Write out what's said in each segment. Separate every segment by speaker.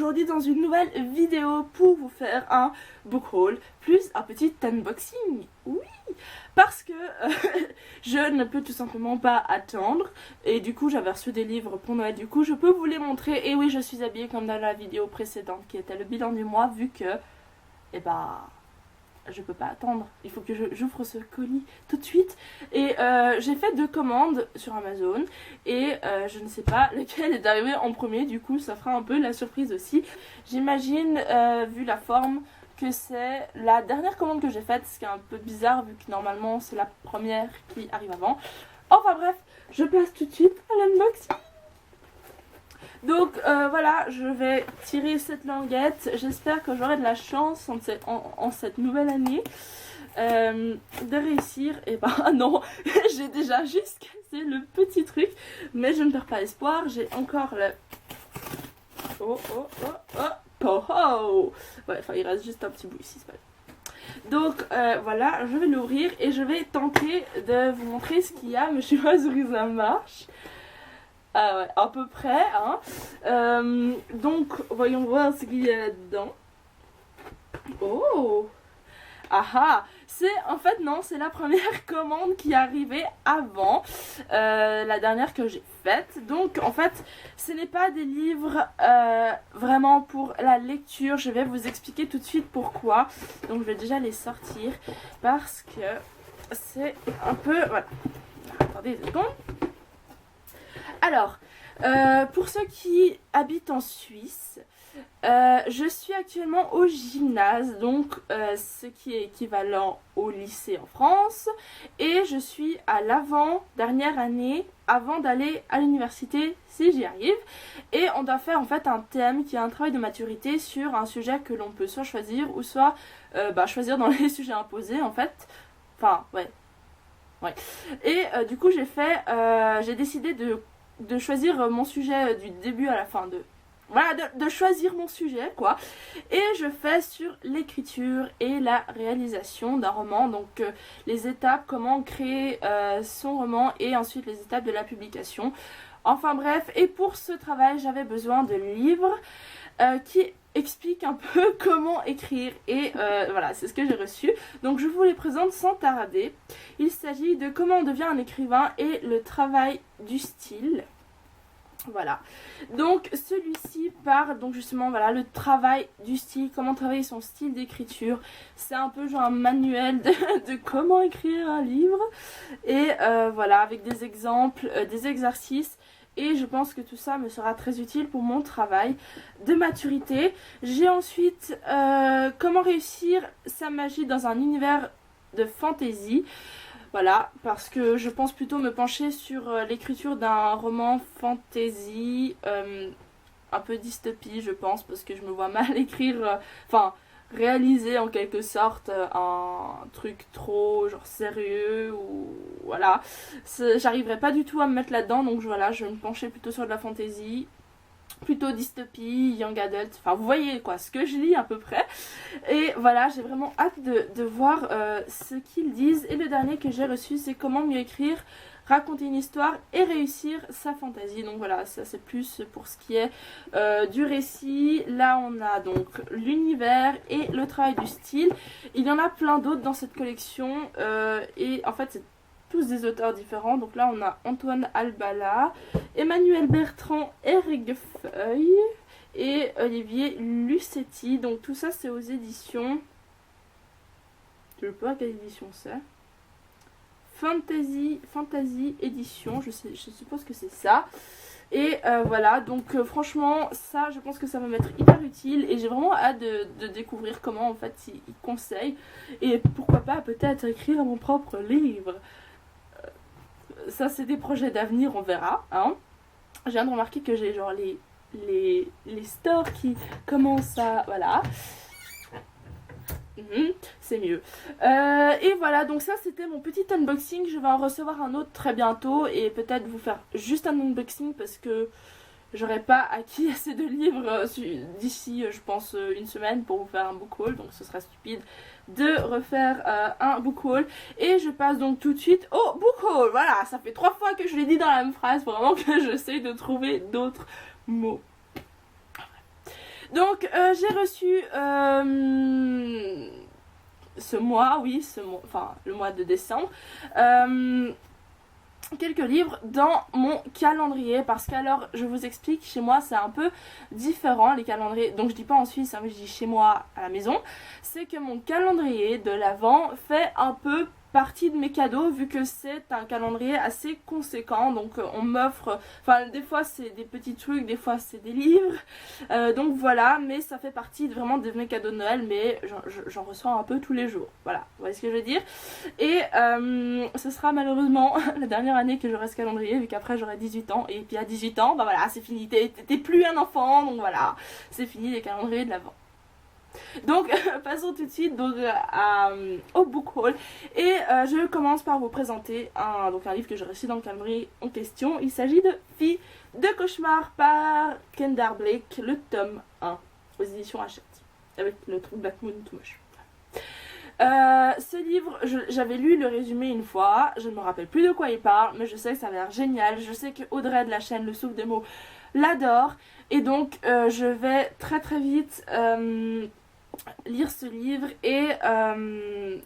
Speaker 1: aujourd'hui dans une nouvelle vidéo pour vous faire un book haul plus un petit unboxing. Oui, parce que je ne peux tout simplement pas attendre et du coup j'avais reçu des livres pour Noël, du coup je peux vous les montrer. Et oui, je suis habillée comme dans la vidéo précédente qui était le bilan du mois, vu que je peux pas attendre, il faut que j'ouvre ce colis tout de suite. Et j'ai fait 2 commandes sur Amazon et je ne sais pas lequel est arrivé en premier, du coup ça fera un peu la surprise aussi. J'imagine, vu la forme, que c'est la dernière commande que j'ai faite, ce qui est un peu bizarre vu que normalement c'est la première qui arrive avant. Enfin bref, je passe tout de suite à l'unboxing. Donc voilà, je vais tirer cette languette. J'espère que j'aurai de la chance en cette nouvelle année de réussir. Et bah non, j'ai déjà juste cassé le petit truc, mais je ne perds pas espoir. J'ai encore le... Oh oh oh oh oh oh. Ouais, enfin il reste juste un petit bout ici, c'est pas grave. Donc voilà, je vais l'ouvrir et je vais tenter de vous montrer ce qu'il y a, mais je sais pas si ça marche. Ah ouais, à peu près, hein. Donc, voyons voir ce qu'il y a là-dedans. Oh! Ah! C'est, en fait, non, c'est la première commande qui est arrivée avant la dernière que j'ai faite. Donc, en fait, ce n'est pas des livres vraiment pour la lecture. Je vais vous expliquer tout de suite pourquoi. Donc, je vais déjà les sortir parce que c'est un peu... Voilà. Attendez 2 secondes. Alors, pour ceux qui habitent en Suisse, je suis actuellement au gymnase, donc ce qui est équivalent au lycée en France, et je suis à l'avant-dernière année avant d'aller à l'université si j'y arrive, et on doit faire en fait un thème qui est un travail de maturité sur un sujet que l'on peut soit choisir ou soit choisir dans les sujets imposés en fait, enfin ouais. Et du coup j'ai décidé de choisir mon sujet du début à la fin, de choisir mon sujet quoi, et je fais sur l'écriture et la réalisation d'un roman, donc les étapes, comment créer son roman et ensuite les étapes de la publication, enfin bref. Et pour ce travail j'avais besoin de livres qui expliquent un peu comment écrire, et voilà, c'est ce que j'ai reçu, donc je vous les présente sans tarder. Il s'agit de Comment on devient un écrivain et le travail du style. Voilà, donc celui-ci part donc justement, voilà, le travail du style, comment travailler son style d'écriture. C'est un peu genre un manuel de comment écrire un livre, et voilà, avec des exemples, des exercices. Et je pense que tout ça me sera très utile pour mon travail de maturité. J'ai ensuite comment réussir sa magie dans un univers de fantasy. Voilà, parce que je pense plutôt me pencher sur l'écriture d'un roman fantasy, un peu dystopie je pense, parce que je me vois mal écrire, réaliser en quelque sorte un truc trop genre sérieux, ou voilà, j'arriverai pas du tout à me mettre là-dedans, donc voilà, je vais me pencher plutôt sur de la fantasy, plutôt dystopie, young adult, enfin vous voyez quoi, ce que je lis à peu près. Et voilà, j'ai vraiment hâte de voir ce qu'ils disent. Et le dernier que j'ai reçu, c'est Comment mieux écrire, raconter une histoire et réussir sa fantaisie. Donc voilà, ça c'est plus pour ce qui est du récit. Là on a donc l'univers et le travail du style. Il y en a plein d'autres dans cette collection, et en fait c'est tous des auteurs différents. Donc là on a Antoine Albala, Emmanuel Bertrand, Erguefeuille et Olivier Lucetti. Donc tout ça c'est aux éditions, je ne sais pas quelle édition c'est, Fantasy Édition, je suppose que c'est ça. Et voilà, donc franchement ça je pense que ça va m'être hyper utile, et j'ai vraiment hâte de découvrir comment en fait ils conseillent, et pourquoi pas peut-être écrire mon propre livre. Ça c'est des projets d'avenir, on verra, hein. Je viens de remarquer que j'ai genre les stores qui commencent à... Voilà. C'est mieux. Et voilà, donc ça c'était mon petit unboxing. Je vais en recevoir un autre très bientôt, et peut-être vous faire juste un unboxing parce que j'aurai pas acquis assez de livres d'ici je pense 1 semaine pour vous faire un book haul, donc ce serait stupide de refaire un book haul. Et je passe donc tout de suite au book haul. Voilà, ça fait 3 fois que je l'ai dit dans la même phrase, vraiment que j'essaie de trouver d'autres mots. Donc j'ai reçu ce mois, enfin le mois de décembre, quelques livres dans mon calendrier, parce qu'alors je vous explique, chez moi c'est un peu différent les calendriers, donc je dis pas en Suisse, hein, mais je dis chez moi à la maison, c'est que mon calendrier de l'Avent fait un peu partie de mes cadeaux, vu que c'est un calendrier assez conséquent, donc on m'offre, enfin des fois c'est des petits trucs, des fois c'est des livres, donc voilà, mais ça fait partie vraiment de mes cadeaux de Noël, mais j'en reçois un peu tous les jours, voilà, vous voyez ce que je veux dire. Et ce sera malheureusement la dernière année que j'aurai ce calendrier, vu qu'après j'aurai 18 ans, et puis à 18 ans, bah voilà, c'est fini, t'es plus un enfant, donc voilà, c'est fini les calendriers de l'Avent. Donc passons tout de suite donc, au book haul, et je commence par vous présenter un livre que j'ai reçu dans le calendrier en question. Il s'agit de Fille de cauchemar par Kendare Blake, le tome 1 aux éditions Hachette, avec le truc Black Moon tout moche. Ce livre, j'avais lu le résumé une fois, je ne me rappelle plus de quoi il parle, mais je sais que ça a l'air génial, je sais que Audrey de la chaîne Le Souffle des mots l'adore, et donc je vais très très vite lire ce livre, et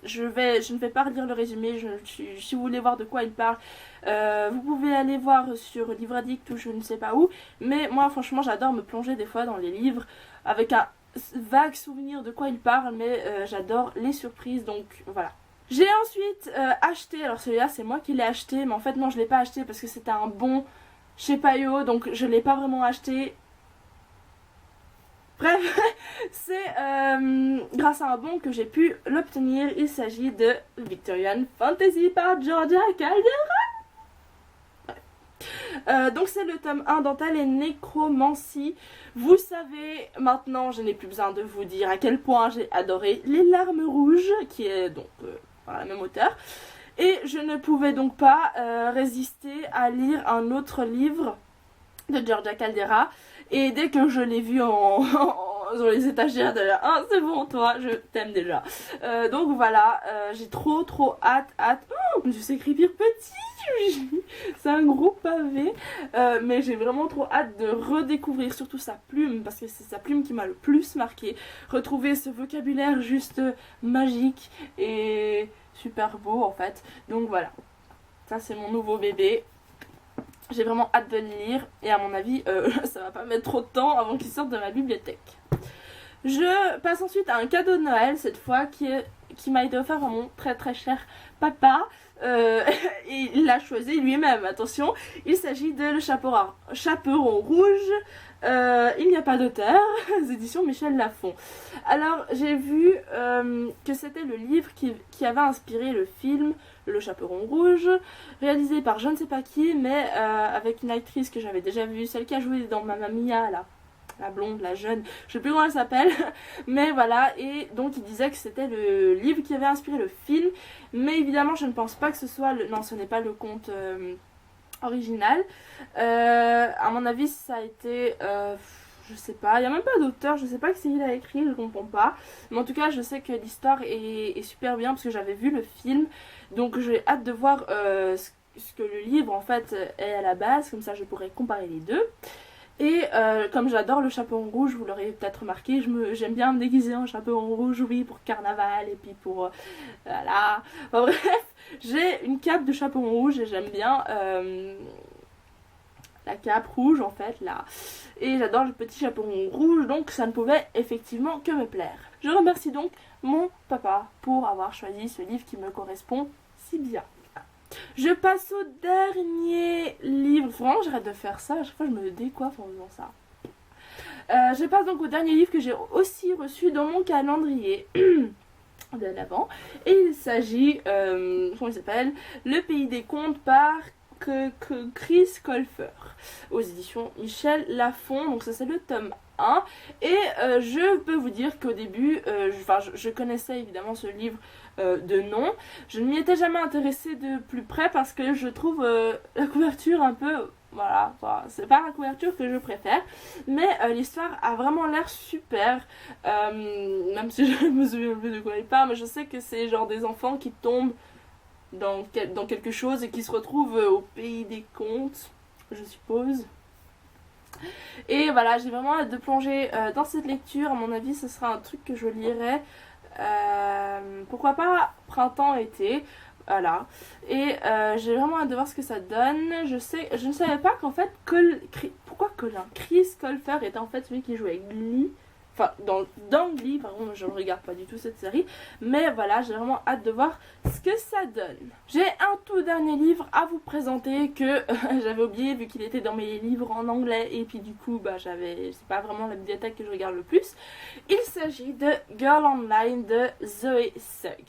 Speaker 1: je ne vais pas relire le résumé. Si vous voulez voir de quoi il parle, vous pouvez aller voir sur Livre Addict ou je ne sais pas où, mais moi franchement j'adore me plonger des fois dans les livres avec un vague souvenir de quoi il parle, mais j'adore les surprises, donc voilà. J'ai ensuite acheté, alors celui-là c'est moi qui l'ai acheté, mais en fait non, je l'ai pas acheté parce que c'était un bon chez Payot, donc je l'ai pas vraiment acheté. Bref, c'est grâce à un bon que j'ai pu l'obtenir. Il s'agit de Victorian Fantasy par Georgia Caldera. Donc c'est le tome 1, Dentelle et Nécromancie. Vous savez, maintenant je n'ai plus besoin de vous dire à quel point j'ai adoré Les Larmes Rouges, qui est donc par la même auteure. Et je ne pouvais donc pas résister à lire un autre livre de Georgia Caldera. Et dès que je l'ai vu sur les étagères de là, ah c'est bon toi, je t'aime déjà. Donc voilà, j'ai trop hâte. Oh, je sais écrire petit, c'est un gros pavé, mais j'ai vraiment trop hâte de redécouvrir surtout sa plume, parce que c'est sa plume qui m'a le plus marqué. Retrouver ce vocabulaire juste magique et super beau en fait. Donc voilà, ça c'est mon nouveau bébé. J'ai vraiment hâte de le lire, et à mon avis ça va pas mettre trop de temps avant qu'il sorte de ma bibliothèque. Je passe ensuite à un cadeau de Noël, cette fois qui m'a été offert par mon très très cher papa, et il l'a choisi lui-même, attention. Il s'agit de Le Chaperon Rouge, il n'y a pas d'auteur, les éditions Michel Lafon. Alors j'ai vu que c'était le livre qui avait inspiré le film Le Chaperon Rouge, réalisé par je ne sais pas qui, mais avec une actrice que j'avais déjà vue, celle qui a joué dans Mamma Mia, là, la blonde, la jeune, je sais plus comment elle s'appelle, mais voilà. Et donc il disait que c'était le livre qui avait inspiré le film, mais évidemment je ne pense pas que ce soit non, ce n'est pas le conte original. À mon avis ça a été je sais pas, il n'y a même pas d'auteur, je sais pas qui il a écrit, je comprends pas. Mais en tout cas, je sais que l'histoire est super bien parce que j'avais vu le film. Donc j'ai hâte de voir ce que le livre en fait est à la base, comme ça je pourrais comparer les deux. Et comme j'adore le chaperon rouge, vous l'aurez peut-être remarqué, j'aime bien me déguiser en chaperon rouge, oui, pour carnaval, et puis pour... voilà. Enfin, bref, j'ai une cape de chaperon rouge et j'aime bien la cape rouge en fait, là. Et j'adore le petit chaperon rouge, donc ça ne pouvait effectivement que me plaire. Je remercie donc mon papa pour avoir choisi ce livre qui me correspond si bien. Je passe au dernier livre. Vraiment, j'arrête de faire ça. À chaque fois, je me décoiffe en faisant ça. Je passe donc au dernier livre que j'ai aussi reçu dans mon calendrier de l'Avent. Et il s'agit, comment il s'appelle, Le Pays des Contes par Chris Colfer, aux éditions Michel Lafon. Donc ça c'est le tome 1. Et je peux vous dire qu'au début, je connaissais évidemment ce livre de nom. Je ne m'y étais jamais intéressée de plus près parce que je trouve la couverture un peu... Voilà, c'est pas la couverture que je préfère, mais l'histoire a vraiment l'air super, même si je me souviens plus de quoi il parle, mais je sais que c'est genre des enfants qui tombent dans quelque chose et qui se retrouvent au pays des contes, je suppose. Et voilà, j'ai vraiment hâte de plonger dans cette lecture. À mon avis, ce sera un truc que je lirai, pourquoi pas printemps-été. Voilà. Et j'ai vraiment hâte de voir ce que ça donne. Je ne savais pas qu'en fait, pourquoi Colin Chris Colfer était en fait celui qui jouait Glee. Enfin, dans Glee, par contre, je ne regarde pas du tout cette série. Mais voilà, j'ai vraiment hâte de voir ce que ça donne. J'ai un tout dernier livre à vous présenter que j'avais oublié vu qu'il était dans mes livres en anglais. Et puis du coup, bah, c'est pas vraiment la bibliothèque que je regarde le plus. Il s'agit de Girl Online de Zoé Sugg.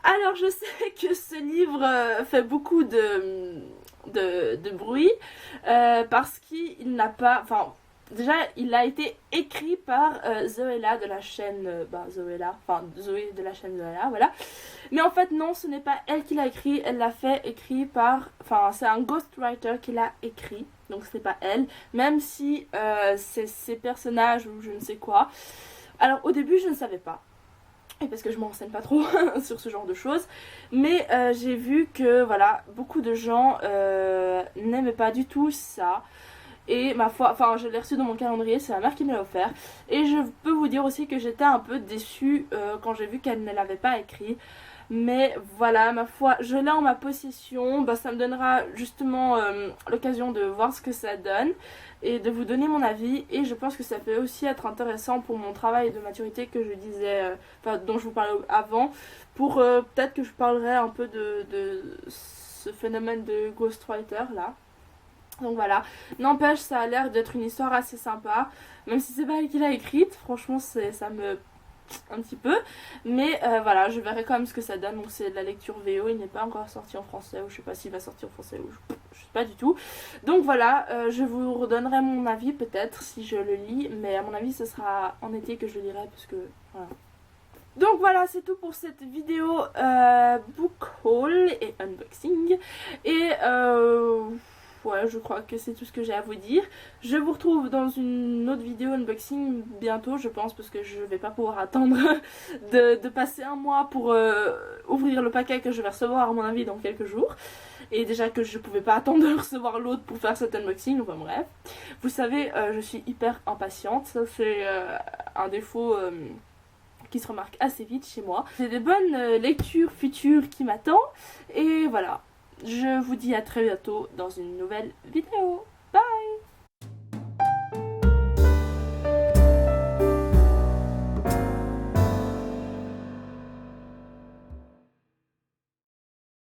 Speaker 1: Alors, je sais que ce livre fait beaucoup de bruit parce qu'il n'a pas... Enfin, déjà, il a été écrit par Zoéla de la chaîne... Zoé de la chaîne Zoéla, voilà. Mais en fait, non, ce n'est pas elle qui l'a écrit. Elle l'a fait écrit par... Enfin, c'est un ghostwriter qui l'a écrit. Donc, ce n'est pas elle. Même si c'est ses personnages ou je ne sais quoi. Alors, au début, je ne savais pas. Et parce que je m'en renseigne pas trop sur ce genre de choses. Mais j'ai vu que voilà, beaucoup de gens n'aimaient pas du tout ça. Et ma foi, enfin je l'ai reçu dans mon calendrier, c'est ma mère qui me l'a offert. Et je peux vous dire aussi que j'étais un peu déçue quand j'ai vu qu'elle ne l'avait pas écrit. Mais voilà, ma foi, je l'ai en ma possession. Bah, ça me donnera justement l'occasion de voir ce que ça donne et de vous donner mon avis. Et je pense que ça peut aussi être intéressant pour mon travail de maturité que je disais, dont je vous parlais avant. Pour peut-être que je parlerai un peu de ce phénomène de ghostwriter là. Donc voilà, n'empêche, ça a l'air d'être une histoire assez sympa. Même si c'est pas elle qui l'a écrite, franchement ça me... un petit peu, mais voilà, je verrai quand même ce que ça donne. Donc c'est de la lecture VO, il n'est pas encore sorti en français, ou je sais pas s'il va sortir en français ou je sais pas du tout. Donc voilà, je vous redonnerai mon avis peut-être si je le lis, mais à mon avis ce sera en été que je le lirai parce que voilà. Donc voilà, c'est tout pour cette vidéo book haul et unboxing. Et ouais, je crois que c'est tout ce que j'ai à vous dire. Je vous retrouve dans une autre vidéo unboxing bientôt, je pense, parce que je vais pas pouvoir attendre de passer un mois pour ouvrir le paquet que je vais recevoir à mon avis dans quelques jours. Et déjà que je pouvais pas attendre de recevoir l'autre pour faire cet unboxing, enfin bref. Vous savez, je suis hyper impatiente, ça c'est un défaut... qui se remarque assez vite chez moi. J'ai des bonnes lectures futures qui m'attendent. Et voilà, je vous dis à très bientôt dans une nouvelle vidéo.